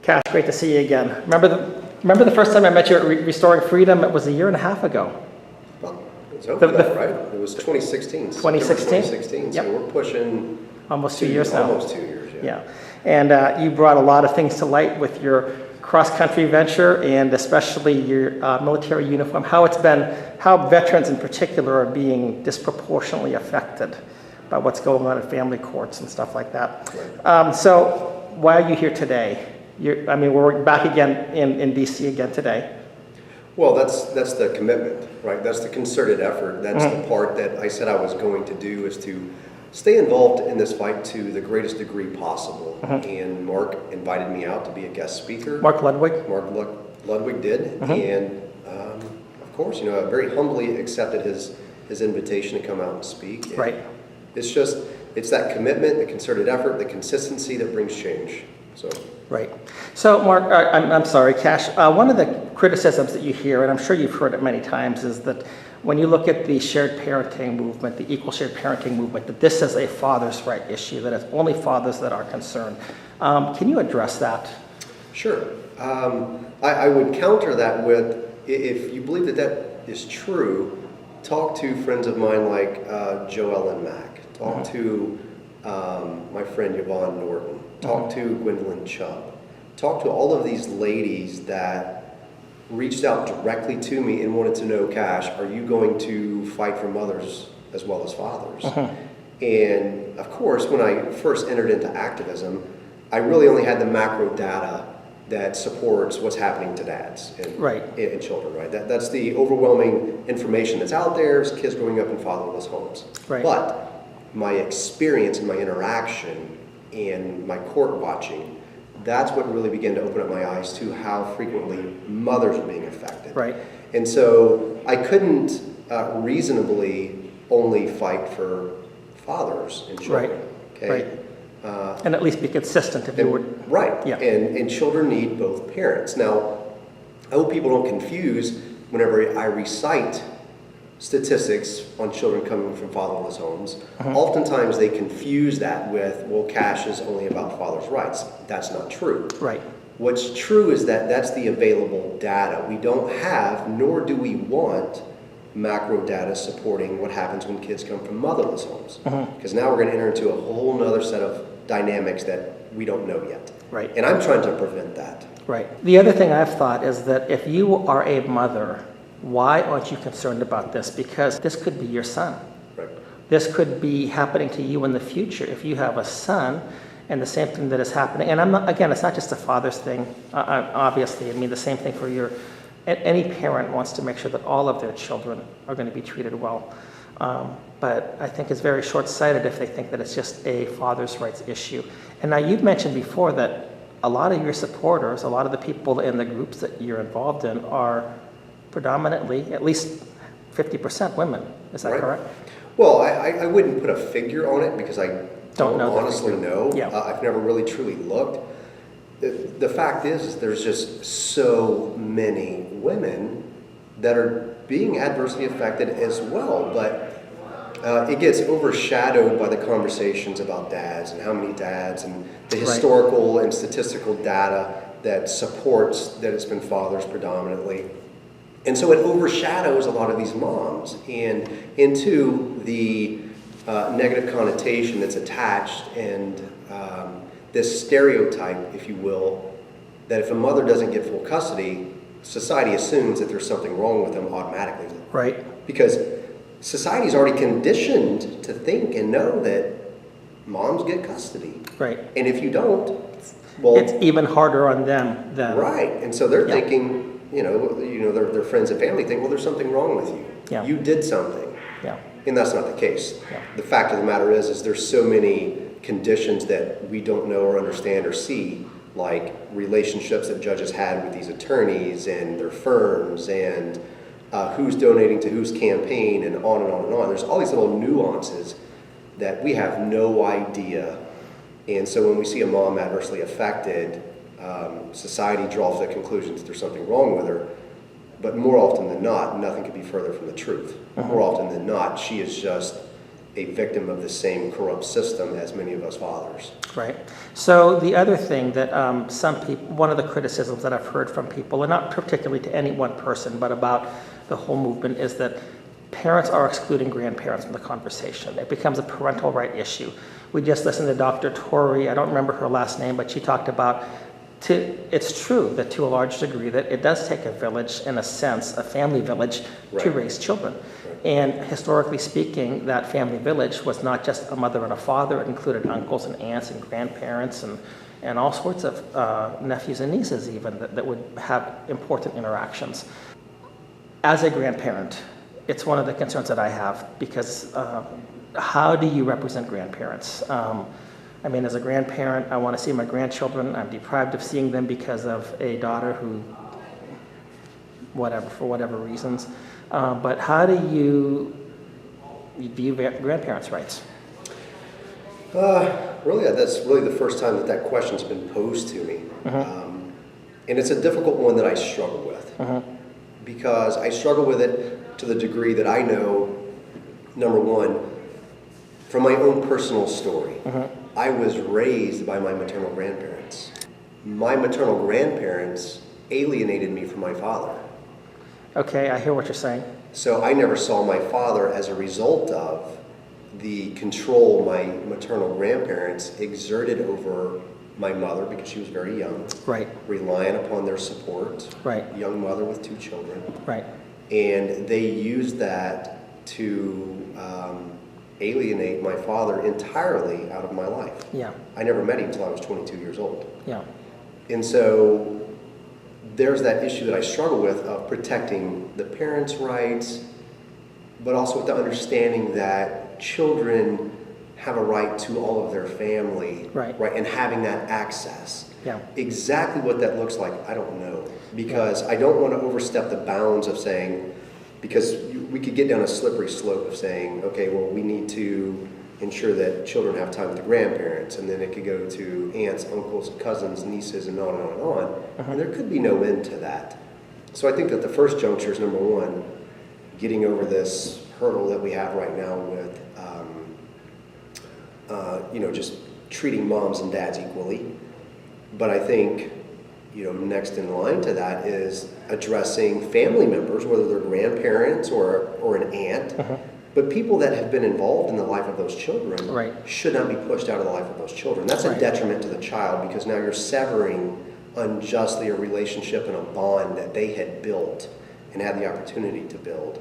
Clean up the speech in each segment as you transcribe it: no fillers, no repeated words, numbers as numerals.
Kash, great to see you again. Remember the first time I met you at Restoring Freedom? It was a year and a half ago. Well, it's over that, right? It was 2016. 2016? 2016, so yep. we're pushing... Almost 2 years now. Almost 2 years, yeah. And you brought a lot of things to light with your cross-country venture and especially your military uniform, how veterans in particular are being disproportionately affected by what's going on in family courts and stuff like that. Right. So why are you here today? We're back again in DC again today. Well, that's the commitment, right? That's the concerted effort. That's the part that I said I was going to do, is to stay involved in this fight to the greatest degree possible. And Mark invited me out to be a guest speaker. Mark Ludwig? Mark Ludwig did. And of course, I very humbly accepted his invitation to come out and speak. And right. It's that commitment, the concerted effort, the consistency that brings change. So. Right. So, Mark, I'm sorry, Kash. One of the criticisms that you hear, and I'm sure you've heard it many times, is that when you look at the shared parenting movement, the equal shared parenting movement, that this is a father's right issue, that it's only fathers that are concerned. Can you address that? Sure. I would counter that with, if you believe that is true, talk to friends of mine like Joel and Mack. Talk to my friend Yvonne Norton. Talk to Gwendolyn Chubb. Talk to all of these ladies that reached out directly to me and wanted to know, Kash, are you going to fight for mothers as well as fathers? And of course, when I first entered into activism, I really only had the macro data that supports what's happening to dads and children, right? That's the overwhelming information that's out there, is kids growing up in fatherless homes. Right. But my experience and my interaction and my court watching, that's what really began to open up my eyes to how frequently mothers are being affected. Right. And so I couldn't reasonably only fight for fathers and children. Right. Okay? Right. And at least be consistent if you would. Right. Yeah. And children need both parents. Now, I hope people don't confuse whenever I recite statistics on children coming from fatherless homes. Oftentimes they confuse that with, well, Kash is only about fathers' rights. That's not true. Right. What's true is that that's the available data. We don't have, nor do we want, macro data supporting what happens when kids come from motherless homes. Because now we're going to enter into a whole other set of dynamics that we don't know yet. Right. And I'm trying to prevent that. Right. The other thing I've thought is that if you are a mother, why aren't you concerned about this? Because this could be your son. Right. This could be happening to you in the future. If you have a son, and the same thing that is happening, and it's not just a father's thing, obviously. I mean, the same thing for any parent wants to make sure that all of their children are going to be treated well. But I think it's very short-sighted if they think that it's just a father's rights issue. And now you've mentioned before that a lot of your supporters, a lot of the people in the groups that you're involved in are predominantly, at least 50% women. Is that correct? Well, I wouldn't put a figure on it because I don't honestly know. Yeah. I've never really truly looked. The fact is there's just so many women that are being adversely affected as well, but it gets overshadowed by the conversations about dads and how many dads and the historical and statistical data that supports that it's been fathers predominantly. And so it overshadows a lot of these moms and into the negative connotation that's attached and this stereotype, if you will, that if a mother doesn't get full custody, society assumes that there's something wrong with them automatically. Right. Because society's already conditioned to think and know that moms get custody. Right. And if you don't, well, it's even harder on them than... Right. And so they're thinking, their friends and family think, well, there's something wrong with you. Yeah. You did something. Yeah. And that's not the case. Yeah. The fact of the matter is there's so many conditions that we don't know or understand or see, like relationships that judges had with these attorneys and their firms and who's donating to whose campaign and on and on and on. There's all these little nuances that we have no idea. And so when we see a mom adversely affected, society draws the conclusion that there's something wrong with her. But more often than not, nothing could be further from the truth. More often than not, she is just a victim of the same corrupt system as many of us fathers. Right. So the other thing that some people, one of the criticisms that I've heard from people, and not particularly to any one person, but about the whole movement, is that parents are excluding grandparents from the conversation. It becomes a parental right issue. We just listened to Dr. Tori, I don't remember her last name, but she talked about, it's true that to a large degree that it does take a village, in a sense, a family village, to raise children. And historically speaking, that family village was not just a mother and a father. It included uncles and aunts and grandparents and all sorts of nephews and nieces even that would have important interactions. As a grandparent, it's one of the concerns that I have because how do you represent grandparents? I mean, as a grandparent, I want to see my grandchildren. I'm deprived of seeing them because of a daughter who, for whatever reasons. But how do you view grandparents' rights? Really, that's really the first time that question's been posed to me. And it's a difficult one that I struggle with. Because I struggle with it to the degree that I know, number one, from my own personal story. I was raised by my maternal grandparents. My maternal grandparents alienated me from my father. Okay, I hear what you're saying. So I never saw my father as a result of the control my maternal grandparents exerted over my mother because she was very young. Right. Relying upon their support. Right. Young mother with 2 children. Right. And they used that to alienate my father entirely out of my life. Yeah. I never met him until I was 22 years old. Yeah. And so there's that issue that I struggle with of protecting the parents' rights, but also with the understanding that children have a right to all of their family, right, and having that access. Yeah. Exactly what that looks like, I don't know, because I don't want to overstep the bounds of saying, because we could get down a slippery slope of saying, okay, well, we need to ensure that children have time with the grandparents, and then it could go to aunts, uncles, cousins, nieces, and on and on and on. And there could be no end to that. So I think that the first juncture is, number one, getting over this hurdle that we have right now with, just treating moms and dads equally. But I think, next in line to that is addressing family members, whether they're grandparents or an aunt. But people that have been involved in the life of those children should not be pushed out of the life of those children. That's a detriment to the child because now you're severing unjustly a relationship and a bond that they had built and had the opportunity to build.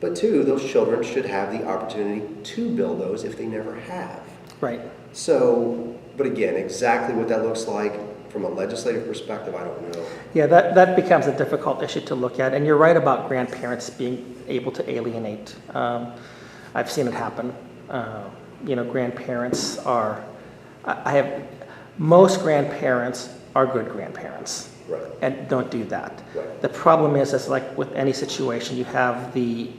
But 2, those children should have the opportunity to build those if they never have. Right. So, but again, exactly what that looks like from a legislative perspective, I don't know. Yeah, that becomes a difficult issue to look at. And you're right about grandparents being able to alienate. I've seen it happen. Grandparents are, most grandparents are good grandparents. Right. And don't do that. Right. The problem is like with any situation, you have the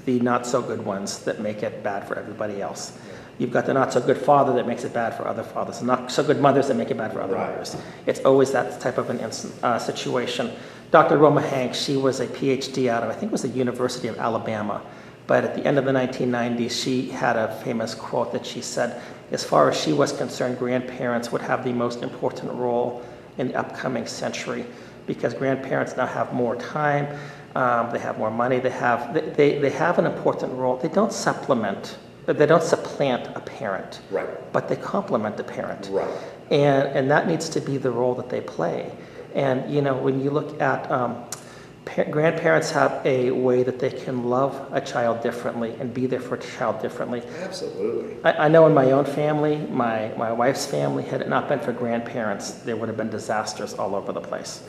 not so good ones that make it bad for everybody else. You've got the not so good father that makes it bad for other fathers, and not so good mothers that make it bad for other mothers. It's always that type of an situation. Dr. Roma Hanks, she was a PhD out of, I think it was the University of Alabama, but at the end of the 1990s, she had a famous quote that she said, as far as she was concerned, grandparents would have the most important role in the upcoming century because grandparents now have more time, they have more money, they have an important role. They don't supplant a parent, but they complement the parent. Right. And that needs to be the role that they play. And when you look at grandparents have a way that they can love a child differently and be there for a child differently. Absolutely. I know in my own family, my wife's family, had it not been for grandparents, there would have been disasters all over the place.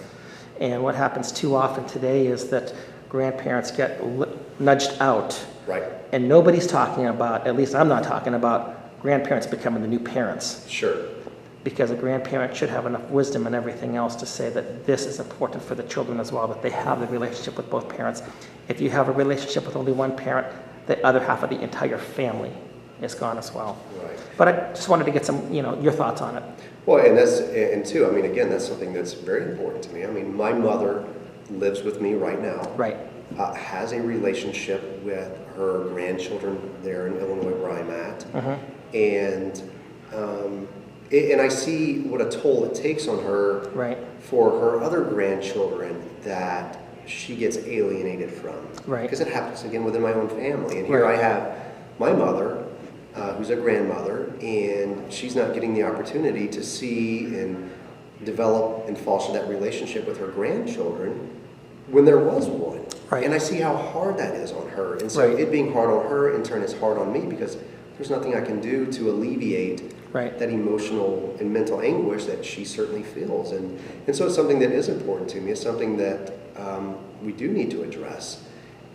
And what happens too often today is that grandparents get nudged out. Right. And nobody's talking about, at least I'm not talking about, grandparents becoming the new parents. Sure. Because a grandparent should have enough wisdom and everything else to say that this is important for the children as well, that they have the relationship with both parents. If you have a relationship with only one parent, the other half of the entire family is gone as well. Right. But I just wanted to get some, your thoughts on it. Well, and too, again, that's something that's very important to me. My mother lives with me right now. Right. has a relationship with her grandchildren there in Illinois where I'm at. And I see what a toll it takes on her for her other grandchildren that she gets alienated from. Because it happens again within my own family. And here I have my mother, who's a grandmother, and she's not getting the opportunity to see and develop and foster that relationship with her grandchildren when there was one. And I see how hard that is on her. And so it being hard on her, in turn, is hard on me because there's nothing I can do to alleviate that emotional and mental anguish that she certainly feels. And so it's something that is important to me. It's something that we do need to address.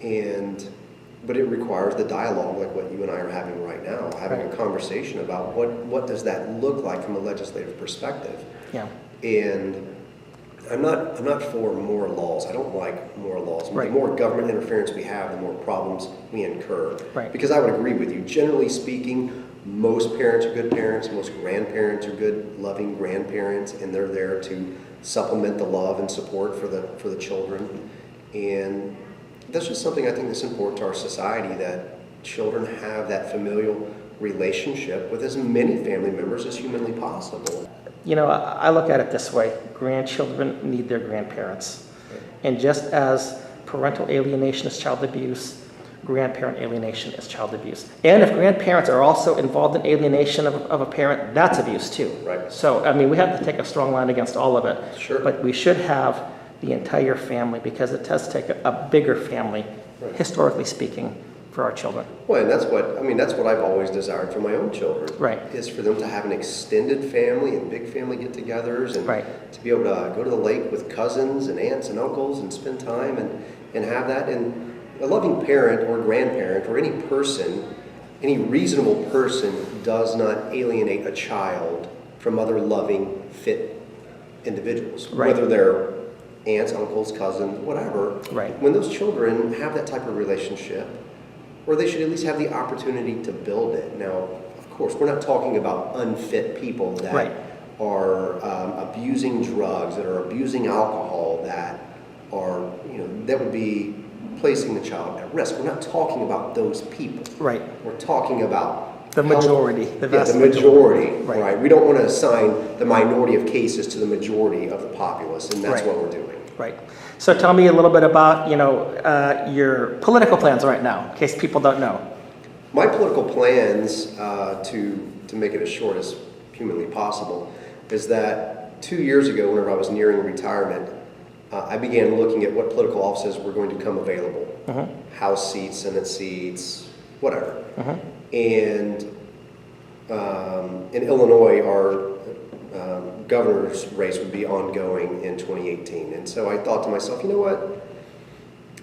But it requires the dialogue like what you and I are having right now, having a conversation about what does that look like from a legislative perspective. And I'm not for more laws. I don't like more laws. The more government interference we have, the more problems we incur. Because I would agree with you. Generally speaking, most parents are good parents. Most grandparents are good, loving grandparents, and they're there to supplement the love and support for the children. And that's just something I think that's important to our society, that children have that familial relationship with as many family members as humanly possible. You know, I look at it this way. Grandchildren need their grandparents. And just as parental alienation is child abuse, grandparent alienation is child abuse. And if grandparents are also involved in alienation of a parent, that's abuse too. So, I mean, we have to take a strong line against all of it. But we should have the entire family, because it does take a bigger family, historically speaking, for our children. Well, and that's what I've always desired for my own children. Is for them to have an extended family and big family get-togethers, and to be able to go to the lake with cousins and aunts and uncles and spend time and have that. And a loving parent or grandparent or any person, any reasonable person, does not alienate a child from other loving, fit individuals, whether they're aunts, uncles, cousins, whatever. When those children have that type of relationship, or they should at least have the opportunity to build it. Now, of course, we're not talking about unfit people that are abusing drugs, that are abusing alcohol, that are, that would be placing the child at risk. We're not talking about those people. We're talking about the majority. The majority. We don't want to assign the minority of cases to the majority of the populace, and that's what we're doing. So tell me a little bit about, your political plans right now, in case people don't know. My political plans, to make it as short as humanly possible, is that 2 years ago, whenever I was nearing retirement, I began looking at what political offices were going to come available. House seats, Senate seats, whatever. And in Illinois, our governor's race would be ongoing in 2018. And so I thought to myself, you know what?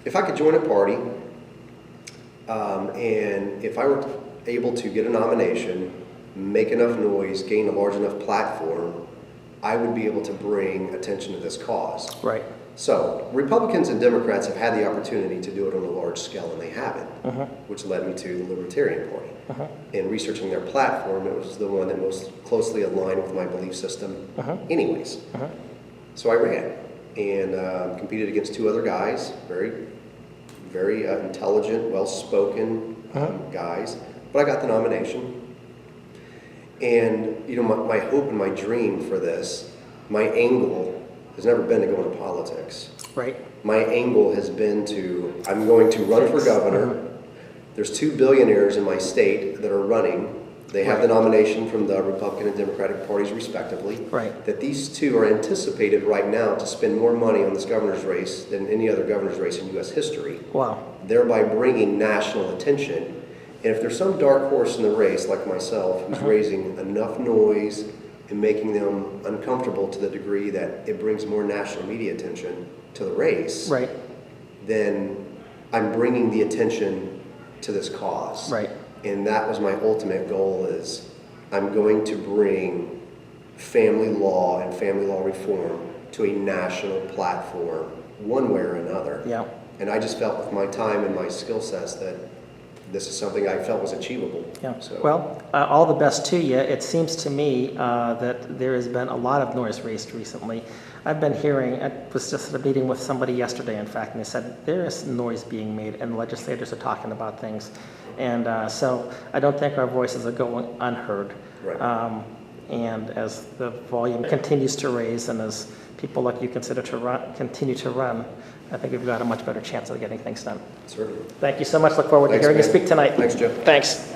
If I could join a party, and if I were able to get a nomination, make enough noise, gain a large enough platform, I would be able to bring attention to this cause. So Republicans and Democrats have had the opportunity to do it on a large scale, and they haven't, which led me to the Libertarian Party. In researching their platform, it was the one that most closely aligned with my belief system anyways. So I ran and competed against two other guys, very, very intelligent, well-spoken guys, but I got the nomination. And, my hope and my dream for this, my angle has never been to go into politics. My angle has been I'm going to run for governor. There's two billionaires in my state that are running. They have the nomination from the Republican and Democratic parties respectively. That these two are anticipated right now to spend more money on this governor's race than any other governor's race in U.S. history. Thereby bringing national attention. And if there's some dark horse in the race like myself who's raising enough noise and making them uncomfortable to the degree that it brings more national media attention to the race, then I'm bringing the attention to this cause. And that was my ultimate goal, is I'm going to bring family law and family law reform to a national platform one way or another. And I just felt with my time and my skill sets that this is something I felt was achievable. So. Well, all the best to you. It seems to me that there has been a lot of noise raised recently I've been hearing, I was just at a meeting with somebody yesterday, in fact, and they said there is noise being made and legislators are talking about things. And so I don't think our voices are going unheard. Right. And as the volume continues to raise and as people like you continue to run, I think we've got a much better chance of getting things done. Certainly. Thank you so much. Look forward to Thanks, hearing you man. speak tonight. Thanks, Jeff. Thanks.